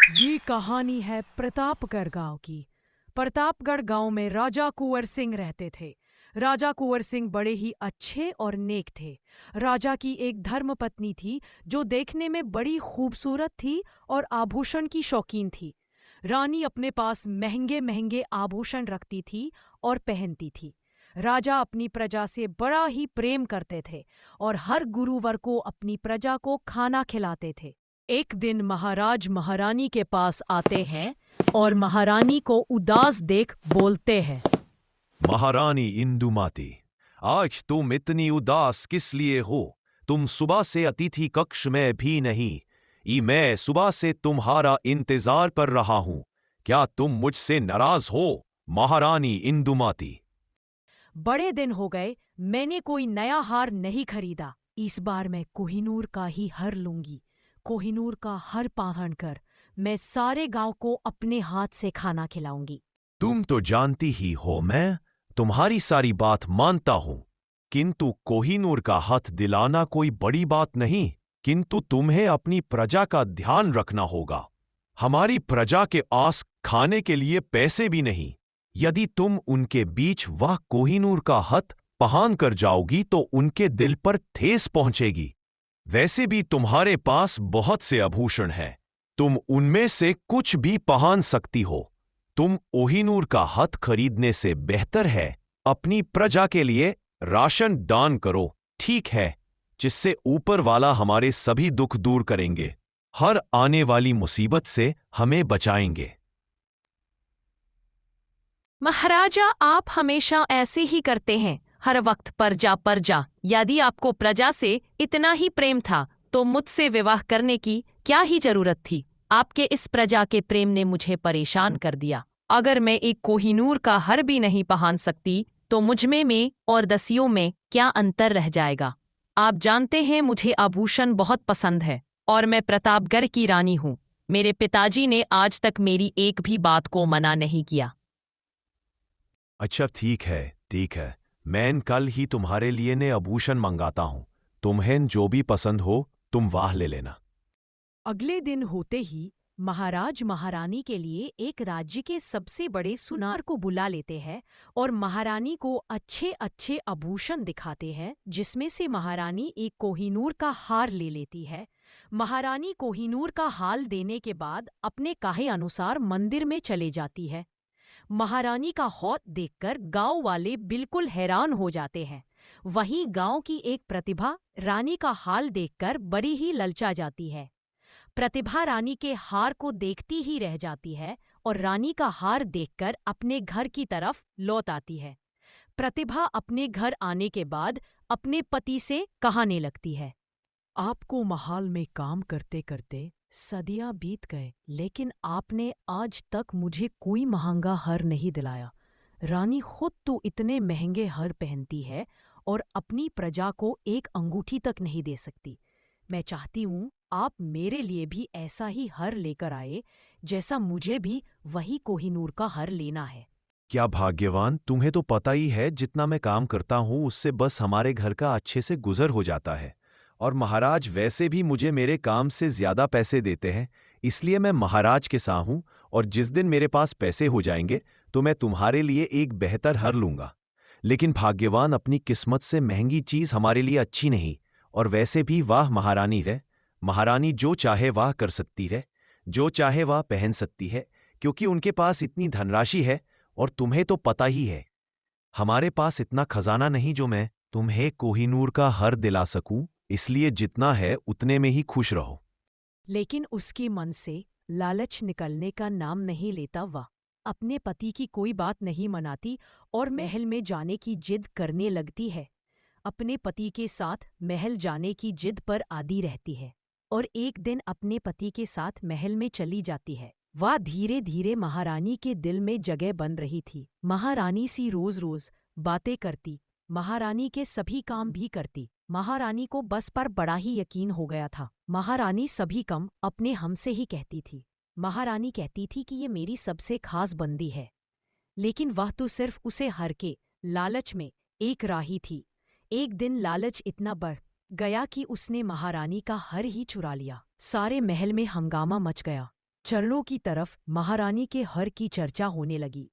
ये कहानी है प्रतापगढ़ गांव की। प्रतापगढ़ गांव में राजा कुंवर सिंह रहते थे। राजा कुंवर सिंह बड़े ही अच्छे और नेक थे। राजा की एक धर्मपत्नी थी जो देखने में बड़ी खूबसूरत थी और आभूषण की शौकीन थी। रानी अपने पास महंगे महंगे आभूषण रखती थी और पहनती थी। राजा अपनी प्रजा से बड़ा ही प्रेम करते थे और हर गुरुवार को अपनी प्रजा को खाना खिलाते थे। एक दिन महाराज महारानी के पास आते हैं और महारानी को उदास देख बोलते हैं। महारानी इंदुमती, आज तुम इतनी उदास किस लिए हो? तुम सुबह से अतिथि कक्ष में भी नहीं। मैं सुबह से तुम्हारा इंतजार कर रहा हूँ। क्या तुम मुझसे नाराज हो, महारानी इंदुमती? बड़े दिन हो गए, मैंने कोई नया हार नहीं खरीदा। इस बार मैं कोहिनूर का ही हार लूंगी। कोहिनूर का हार पहनकर मैं सारे गांव को अपने हाथ से खाना खिलाऊंगी। तुम तो जानती ही हो मैं तुम्हारी सारी बात मानता हूँ, किंतु कोहिनूर का हाथ दिलाना कोई बड़ी बात नहीं। किंतु तुम्हें अपनी प्रजा का ध्यान रखना होगा। हमारी प्रजा के आस खाने के लिए पैसे भी नहीं। यदि तुम उनके बीच वह कोहिनूर का हाथ पहन कर जाओगी तो उनके दिल पर ठेस पहुंचेगी। वैसे भी तुम्हारे पास बहुत से आभूषण हैं, तुम उनमें से कुछ भी पहन सकती हो। तुम कोहिनूर का हाथ खरीदने से बेहतर है अपनी प्रजा के लिए राशन दान करो, ठीक है? जिससे ऊपर वाला हमारे सभी दुख दूर करेंगे, हर आने वाली मुसीबत से हमें बचाएंगे। महाराजा, आप हमेशा ऐसे ही करते हैं, हर वक्त प्रजा। यदि आपको प्रजा से इतना ही प्रेम था तो मुझसे विवाह करने की क्या ही जरूरत थी? आपके इस प्रजा के प्रेम ने मुझे परेशान कर दिया। अगर मैं एक कोहिनूर का हार भी नहीं पहन सकती तो मुझमें और दसियों में क्या अंतर रह जाएगा? आप जानते हैं मुझे आभूषण बहुत पसंद है और मैं प्रतापगढ़ की रानी हूँ। मेरे पिताजी ने आज तक मेरी एक भी बात को मना नहीं किया। अच्छा, ठीक है, मैं कल ही तुम्हारे लिए नए आभूषण मंगाता हूँ। तुम्हें जो भी पसंद हो तुम वाह ले लेना। अगले दिन होते ही महाराज महारानी के लिए एक राज्य के सबसे बड़े सुनार को बुला लेते हैं और महारानी को अच्छे अच्छे आभूषण दिखाते हैं, जिसमें से महारानी एक कोहिनूर का हार ले लेती है। महारानी कोहिनूर का हार देने के बाद अपने कहे अनुसार मंदिर में चले जाती है। महारानी का हौत देखकर गांव वाले बिल्कुल हैरान हो जाते हैं। वहीं गांव की एक प्रतिभा रानी का हाल देखकर बड़ी ही ललचा जाती है। प्रतिभा रानी के हार को देखती ही रह जाती है और रानी का हार देखकर अपने घर की तरफ लौट आती है। प्रतिभा अपने घर आने के बाद अपने पति से कहने लगती है, आपको महल में काम करते करते सदियां बीत गए, लेकिन आपने आज तक मुझे कोई महंगा हार नहीं दिलाया। रानी खुद तो इतने महंगे हार पहनती है और अपनी प्रजा को एक अंगूठी तक नहीं दे सकती। मैं चाहती हूँ आप मेरे लिए भी ऐसा ही हार लेकर आए, जैसा मुझे भी वही कोहिनूर का हार लेना है। क्या भाग्यवान, तुम्हें तो पता ही है जितना मैं काम करता हूँ उससे बस हमारे घर का अच्छे से गुजर हो जाता है। और महाराज वैसे भी मुझे मेरे काम से ज्यादा पैसे देते हैं, इसलिए मैं महाराज के साथ हूँ। और जिस दिन मेरे पास पैसे हो जाएंगे तो मैं तुम्हारे लिए एक बेहतर हार लूंगा। लेकिन भाग्यवान, अपनी किस्मत से महंगी चीज हमारे लिए अच्छी नहीं। और वैसे भी वाह महारानी है, महारानी जो चाहे वाह कर सकती है, जो चाहे वाह पहन सकती है, क्योंकि उनके पास इतनी धनराशि है। और तुम्हें तो पता ही है हमारे पास इतना खजाना नहीं जो मैं तुम्हें कोहिनूर का हार दिला सकूं, इसलिए जितना है उतने में ही खुश रहो। लेकिन उसके मन से लालच निकलने का नाम नहीं लेता। वह अपने पति की कोई बात नहीं मनाती और महल में जाने की जिद करने लगती है। अपने पति के साथ महल जाने की जिद पर आदी रहती है और एक दिन अपने पति के साथ महल में चली जाती है। वह धीरे धीरे महारानी के दिल में जगह बन रही थी। महारानी सी रोज रोज बातें करती, महारानी के सभी काम भी करती। महारानी को बस पर बड़ा ही यकीन हो गया था। महारानी सभी काम अपने हमसे ही कहती थी। महारानी कहती थी कि ये मेरी सबसे खास बंदी है, लेकिन वह तो सिर्फ उसे हर के लालच में एक राही थी। एक दिन लालच इतना बढ़ गया कि उसने महारानी का हार ही चुरा लिया। सारे महल में हंगामा मच गया। चरणों की तरफ महारानी के हर की चर्चा होने लगी।